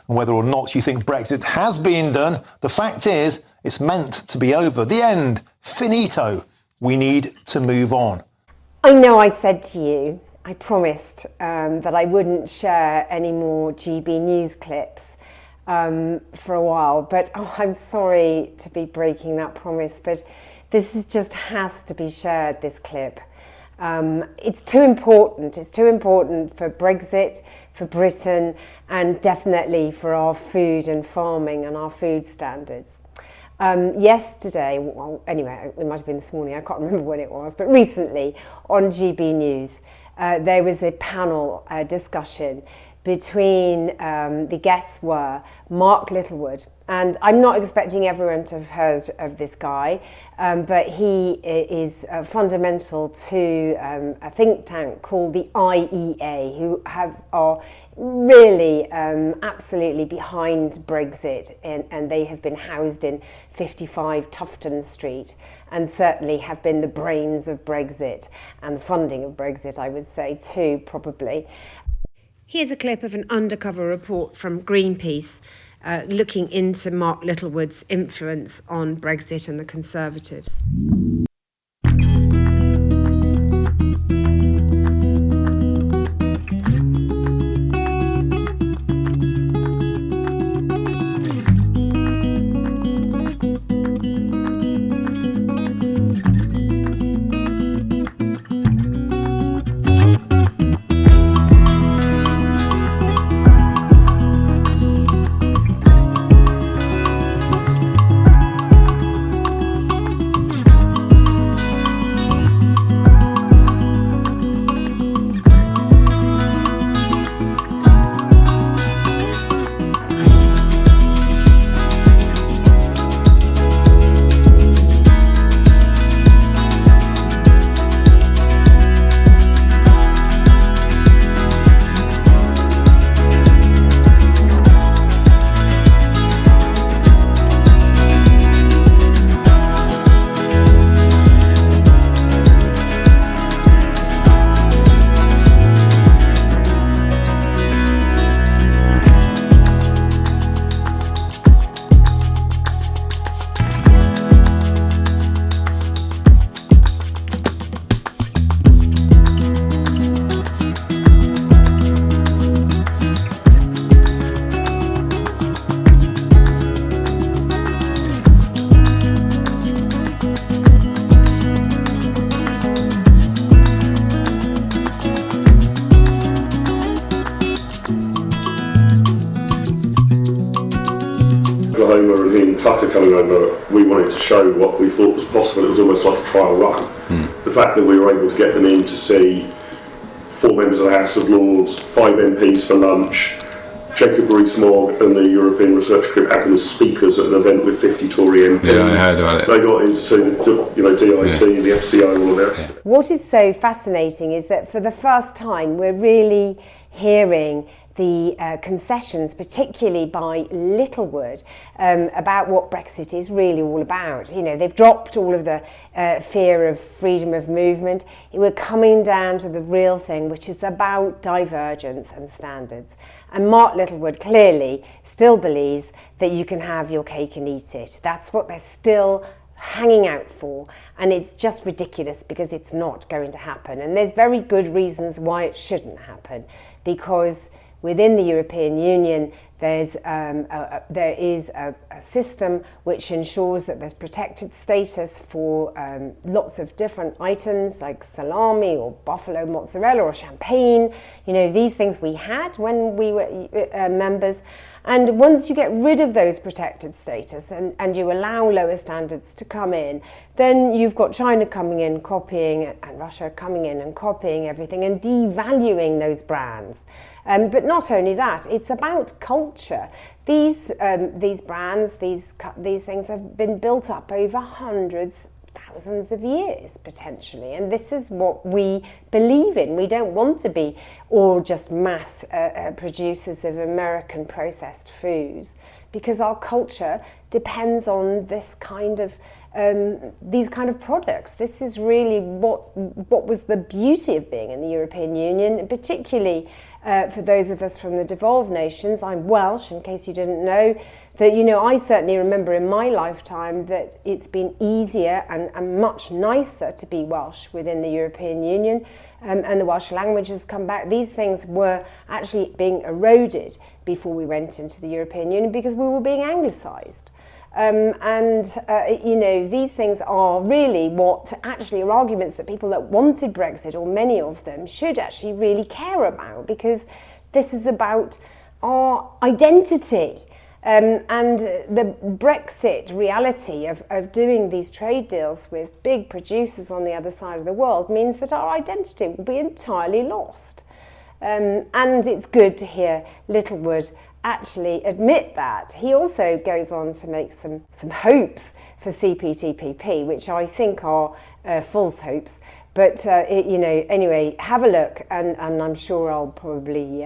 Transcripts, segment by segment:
And whether or not you think Brexit has been done, the fact is it's meant to be over. The end. Finito. We need to move on. I know I said to you, I promised that I wouldn't share any more GB News clips for a while, but I'm sorry to be breaking that promise, but this just has to be shared, this clip. It's too important. It's too important for Brexit, for Britain, and definitely for our food and farming and our food standards. Yesterday, well, anyway, it might have been this morning, I can't remember when it was, but recently on GB News, there was a panel discussion between the guests were Mark Littlewood, and I'm not expecting everyone to have heard of this guy, but he is fundamental to a think tank called the IEA, who are really absolutely behind Brexit, and they have been housed in 55 Tufton Street and certainly have been the brains of Brexit and the funding of Brexit, I would say, too, probably. Here's a clip of an undercover report from Greenpeace looking into Mark Littlewood's influence on Brexit and the Conservatives. Tucker coming over, we wanted to show what we thought was possible. It was almost like a trial run. The fact that we were able to get them in to see 4 members of the House of Lords, 5 MPs for lunch, Jacob Rees-Mogg and the European Research Group acting as speakers at an event with 50 Tory MPs. Yeah, I heard about it. They got in to see DIT, the FCO, all of the rest. What is so fascinating is that for the first time we're really hearing the concessions, particularly by Littlewood, about what Brexit is really all about. You know, they've dropped all of the fear of freedom of movement. We're coming down to the real thing, which is about divergence and standards. And Mark Littlewood clearly still believes that you can have your cake and eat it. That's what they're still hanging out for, and it's just ridiculous because it's not going to happen. And there's very good reasons why it shouldn't happen, because within the European Union, there is a system which ensures that there's protected status for lots of different items like salami or buffalo mozzarella or champagne. You know, these things we had when we were members. And once you get rid of those protected status and you allow lower standards to come in, then you've got China coming in, copying, and Russia coming in and copying everything and devaluing those brands. But not only that, it's about culture. These brands, these things have been built up over hundreds, thousands of years potentially, and this is what we believe in. We don't want to be all just mass producers of American processed foods, because our culture depends on this kind of these kind of products. This is really what was the beauty of being in the European Union, particularly for those of us from the devolved nations. I'm Welsh, in case you didn't know, that, you know, I certainly remember in my lifetime that it's been easier and much nicer to be Welsh within the European Union, and the Welsh language has come back. These things were actually being eroded before we went into the European Union because we were being anglicised. You know, these things are really what actually are arguments that people that wanted Brexit, or many of them, should actually really care about, because this is about our identity. And the Brexit reality of doing these trade deals with big producers on the other side of the world means that our identity will be entirely lost. And it's good to hear Littlewood actually admit that. He also goes on to make some hopes for CPTPP, which I think are false hopes. But, you know, anyway, have a look, and I'm sure I'll probably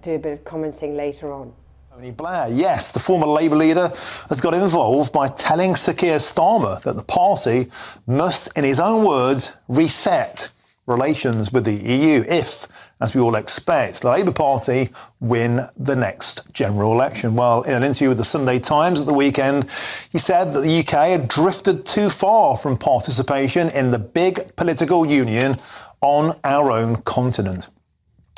do a bit of commenting later on. Tony Blair, yes, the former Labour leader has got involved by telling Sir Keir Starmer that the party must, in his own words, reset relations with the EU if, as we all expect, the Labour Party win the next general election. Well, in an interview with the Sunday Times at the weekend, he said that the UK had drifted too far from participation in the big political union on our own continent.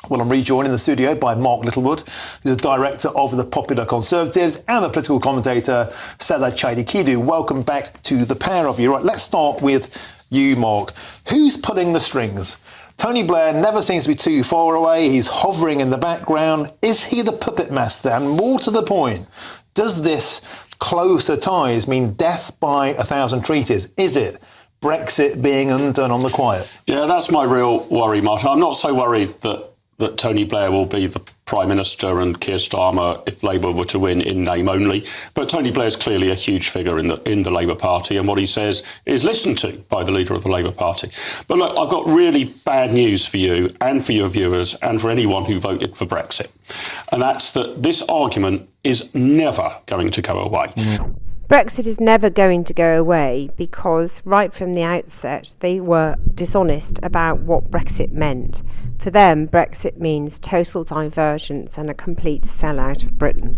Well, I'm rejoined in the studio by Mark Littlewood, who's a director of the Popular Conservatives, and the political commentator Seda Chaidikidu. Welcome back to the pair of you. Right, let's start with you, Mark. Who's pulling the strings? Tony Blair never seems to be too far away. He's hovering in the background. Is he the puppet master? And more to the point, does this closer ties mean death by 1,000 treaties? Is it Brexit being undone on the quiet? Yeah, that's my real worry, Martin. I'm not so worried that Tony Blair will be the Prime Minister and Keir Starmer, if Labour were to win, in name only. But Tony Blair's clearly a huge figure in the Labour Party, and what he says is listened to by the leader of the Labour Party. But look, I've got really bad news for you and for your viewers and for anyone who voted for Brexit. And that's that this argument is never going to go away. Mm. Brexit is never going to go away because right from the outset they were dishonest about what Brexit meant. For them, Brexit means total divergence and a complete sellout of Britain.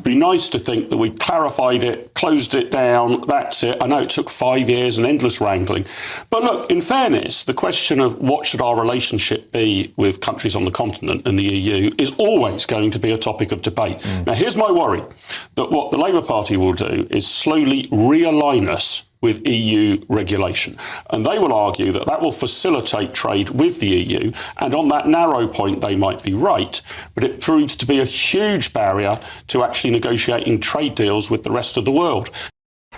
Be nice to think that we clarified it, closed it down, that's it. I know it took 5 years and endless wrangling. But look, in fairness, the question of what should our relationship be with countries on the continent and the EU is always going to be a topic of debate. Mm. Now, here's my worry, that what the Labour Party will do is slowly realign us with EU regulation. And they will argue that that will facilitate trade with the EU, and on that narrow point they might be right, but it proves to be a huge barrier to actually negotiating trade deals with the rest of the world.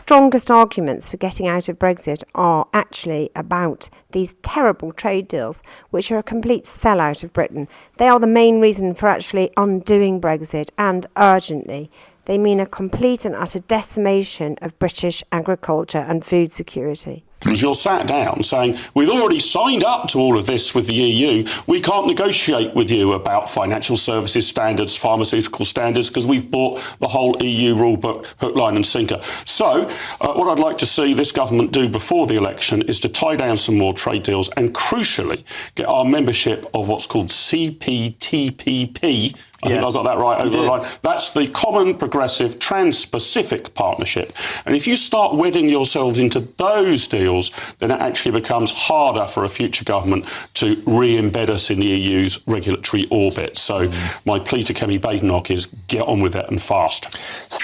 Strongest arguments for getting out of Brexit are actually about these terrible trade deals, which are a complete sellout of Britain. They are the main reason for actually undoing Brexit, and urgently. They mean a complete and utter decimation of British agriculture and food security. Because you're sat down saying, we've already signed up to all of this with the EU, we can't negotiate with you about financial services standards, pharmaceutical standards, because we've bought the whole EU rule book, hook, line and sinker. So what I'd like to see this government do before the election is to tie down some more trade deals and, crucially, get our membership of what's called CPTPP. I think I got that right over the line. That's the Common Progressive Trans-Pacific Partnership. And if you start wedding yourselves into those deals, then it actually becomes harder for a future government to re-embed us in the EU's regulatory orbit. So my plea to Kemi Badenoch is get on with it and fast.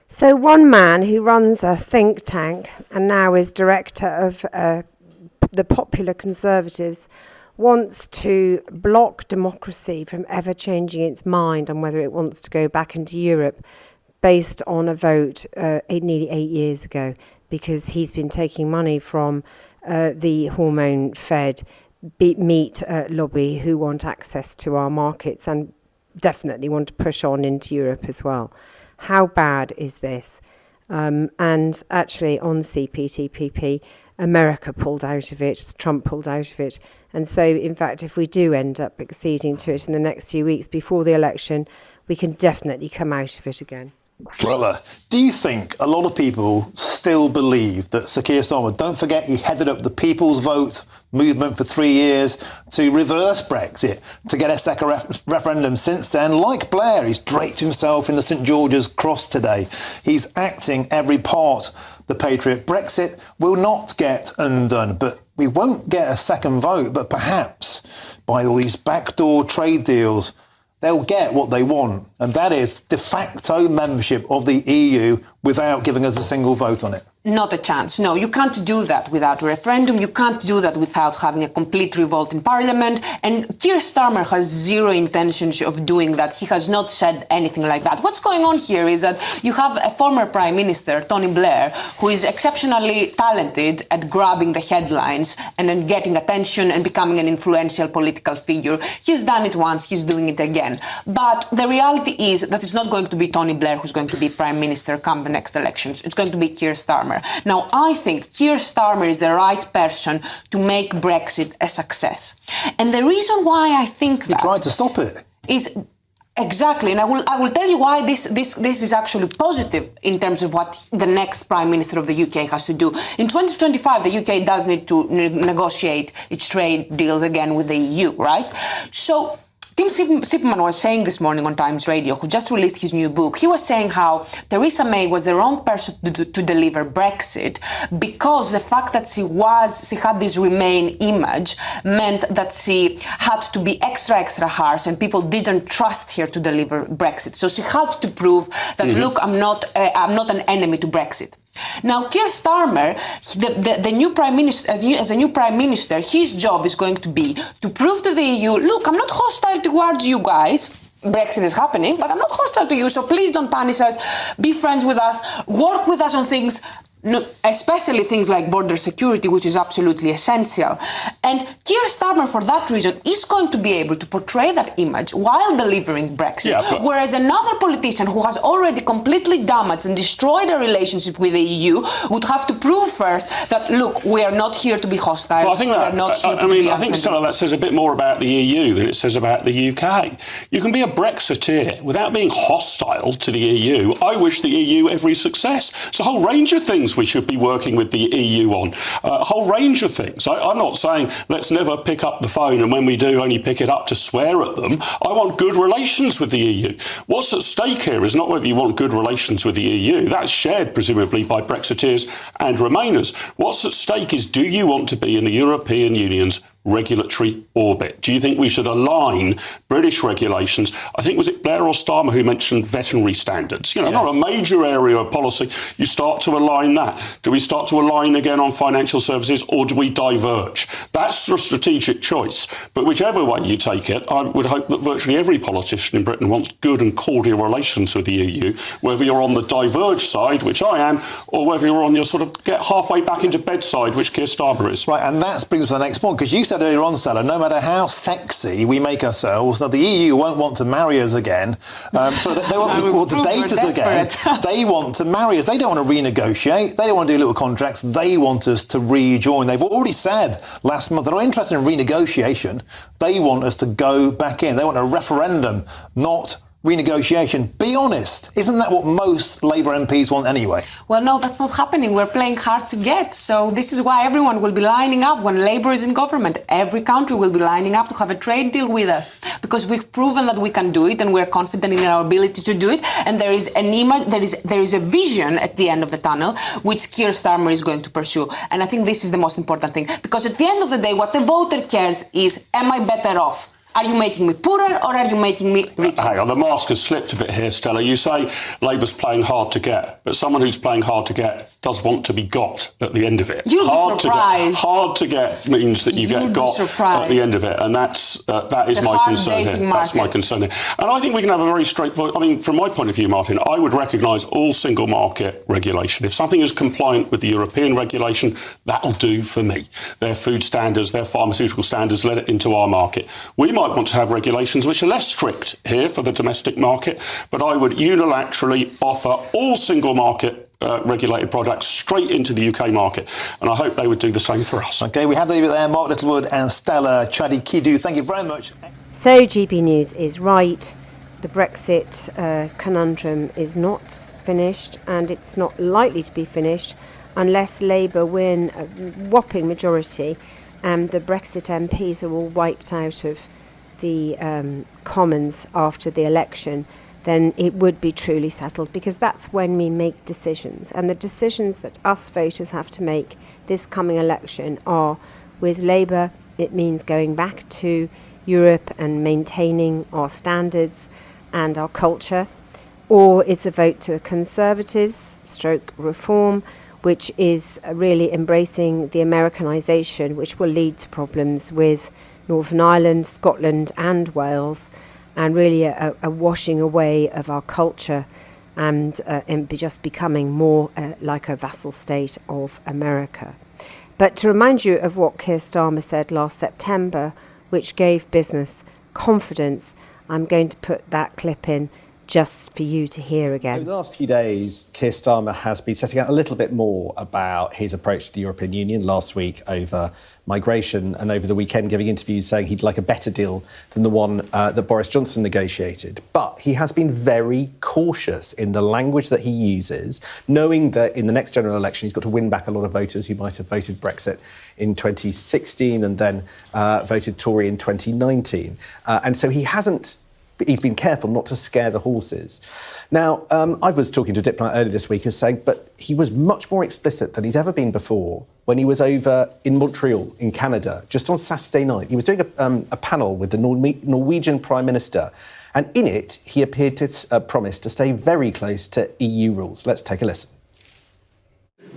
So one man who runs a think tank and now is director of the Popular Conservatives wants to block democracy from ever changing its mind on whether it wants to go back into Europe based on a vote nearly 8 years ago, because he's been taking money from the hormone-fed meat lobby who want access to our markets and definitely want to push on into Europe as well. How bad is this? And actually on CPTPP, America pulled out of it, Trump pulled out of it. And so, in fact, if we do end up acceding to it in the next few weeks before the election, we can definitely come out of it again. Brother, do you think a lot of people still believe that Sir Keir Starmer, don't forget he headed up the People's Vote movement for 3 years to reverse Brexit, to get a second referendum since then? Like Blair, he's draped himself in the St George's Cross today. He's acting every part the Patriot. Brexit will not get undone, but we won't get a second vote. But perhaps by all these backdoor trade deals, they'll get what they want, and that is de facto membership of the EU without giving us a single vote on it. Not a chance. No, you can't do that without a referendum. You can't do that without having a complete revolt in Parliament. And Keir Starmer has zero intentions of doing that. He has not said anything like that. What's going on here is that you have a former Prime Minister, Tony Blair, who is exceptionally talented at grabbing the headlines and then getting attention and becoming an influential political figure. He's done it once, he's doing it again. But the reality is that it's not going to be Tony Blair who's going to be Prime Minister come the next elections. It's going to be Keir Starmer. Now, I think Keir Starmer is the right person to make Brexit a success. And the reason why I think that... He tried to stop it. ...is exactly, and I will tell you why this is actually positive in terms of what the next Prime Minister of the UK has to do. In 2025, the UK does need to negotiate its trade deals again with the EU, right? So Tim Sipman was saying this morning on Times Radio, who just released his new book, he was saying how Theresa May was the wrong person to deliver Brexit because the fact that she had this Remain image meant that she had to be extra harsh and people didn't trust her to deliver Brexit. So she had to prove that, look, I'm not an enemy to Brexit. Now, Keir Starmer, the new Prime Minister, as a new Prime Minister, his job is going to be to prove to the EU, look, I'm not hostile towards you guys. Brexit is happening, but I'm not hostile to you, so please don't punish us. Be friends with us. Work with us on things, especially things like border security, which is absolutely essential. And Keir Starmer, for that reason, is going to be able to portray that image while delivering Brexit. Whereas another politician who has already completely damaged and destroyed a relationship with the EU would have to prove first that, look, we are not here to be hostile. Well, I think I think, Stella, that says a bit more about the EU than it says about the UK. You can be a Brexiteer without being hostile to the EU. I wish the EU every success. It's a whole range of things we should be working with the EU on. A whole range of things. I'm not saying let's never pick up the phone and when we do only pick it up to swear at them. I want good relations with the EU. What's at stake here is not whether you want good relations with the EU. That's shared presumably by Brexiteers and Remainers. What's at stake is, do you want to be in the European Union's regulatory orbit? Do you think we should align British regulations? I think, was it Blair or Starmer who mentioned veterinary standards? You know, not a major area of policy. You start to align that. Do we start to align again on financial services, or do we diverge? That's the strategic choice. But whichever way you take it, I would hope that virtually every politician in Britain wants good and cordial relations with the EU, whether you're on the diverge side, which I am, or whether you're on your sort of get halfway back into bed side, which Keir Starmer is. Right, and that brings us to the next point, because you said earlier on, Stella, no matter how sexy we make ourselves, that the EU won't want to marry us again. So they want to date us again. They want to marry us. They don't want to renegotiate. They don't want to do little contracts. They want us to rejoin. They've already said last month they're not interested in renegotiation. They want us to go back in. They want a referendum, not renegotiation. Be honest. Isn't that what most Labour MPs want anyway? Well, no, that's not happening. We're playing hard to get. So this is why everyone will be lining up when Labour is in government. Every country will be lining up to have a trade deal with us, because we've proven that we can do it and we're confident in our ability to do it. And there is an image, there is a vision at the end of the tunnel, which Keir Starmer is going to pursue. And I think this is the most important thing, because at the end of the day, what the voter cares is, am I better off? Are you making me poorer or are you making me richer? Hang on, the mask has slipped a bit here, Stella. You say Labour's playing hard to get, but someone who's playing hard to get does want to be got at the end of it. You'll be surprised. Hard to get means that you get got at the end of it, and that is my concern here. That's my concern here. And I think we can have a very straightforward, I mean, from my point of view, Martin, I would recognise all single market regulation. If something is compliant with the European regulation, that'll do for me. Their food standards, their pharmaceutical standards, let it into our market. We might want to have regulations which are less strict here for the domestic market, but I would unilaterally offer all single market regulated products straight into the UK market, and I hope they would do the same for us. OK, we have there Mark Littlewood and Stella Chadikidou. Thank you very much. So GP News is right. the Brexit conundrum is not finished, and it's not likely to be finished unless Labour win a whopping majority and the Brexit MPs are all wiped out of the Commons after the election. Then it would be truly settled, because that's when we make decisions. And the decisions that us voters have to make this coming election are, with Labour, it means going back to Europe and maintaining our standards and our culture, or it's a vote to the Conservatives, stroke reform, which is really embracing the Americanisation, which will lead to problems with Northern Ireland, Scotland and Wales, and really a washing away of our culture and just becoming more like a vassal state of America. But to remind you of what Keir Starmer said last September, which gave business confidence, I'm going to put that clip in just for you to hear again. Over the last few days, Keir Starmer has been setting out a little bit more about his approach to the European Union, last week over migration, and over the weekend giving interviews saying he'd like a better deal than the one that Boris Johnson negotiated. But he has been very cautious in the language that he uses, knowing that in the next general election he's got to win back a lot of voters who might have voted Brexit in 2016 and then voted Tory in 2019. And so he's been careful not to scare the horses. Now, I was talking to a diplomat earlier this week and saying, but he was much more explicit than he's ever been before when he was over in Montreal, in Canada, just on Saturday night. He was doing a panel with the Norwegian Prime Minister, and in it, he appeared to promise to stay very close to EU rules. Let's take a listen.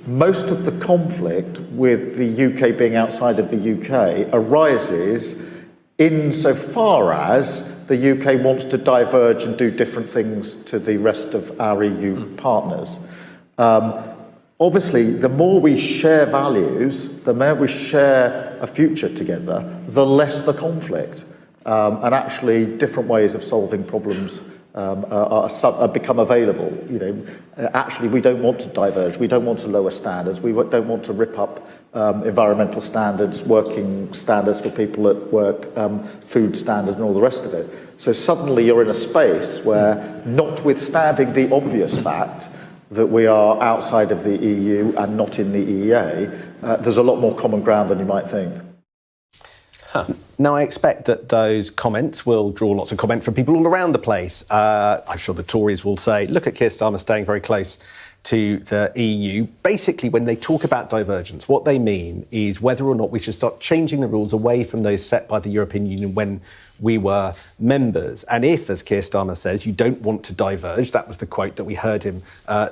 Most of the conflict with the UK being outside of the UK arises insofar as the UK wants to diverge and do different things to the rest of our EU partners. Obviously, the more we share values, the more we share a future together, the less the conflict. And actually, different ways of solving problems are become available. Actually, we don't want to diverge. We don't want to lower standards. We don't want to rip up environmental standards, working standards for people at work, food standards, and all the rest of it. So suddenly, you're in a space where, notwithstanding the obvious fact that we are outside of the EU and not in the EEA, there's a lot more common ground than you might think. Now, I expect that those comments will draw lots of comment from people all around the place. I'm sure the Tories will say, look at Keir Starmer staying very close to the EU. Basically, when they talk about divergence, what they mean is whether or not we should start changing the rules away from those set by the European Union when we were members. And if, as Keir Starmer says, you don't want to diverge, that was the quote that we heard him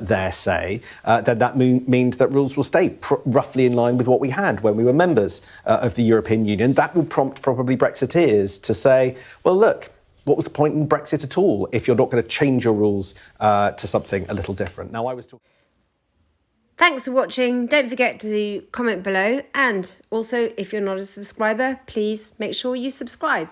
there say, then that means that rules will stay roughly in line with what we had when we were members of the European Union. That will prompt probably Brexiteers to say, well, look, what was the point in Brexit at all if you're not going to change your rules to something a little different? Now, I was talking... Thanks for watching. Don't forget to comment below. And also, if you're not a subscriber, please make sure you subscribe.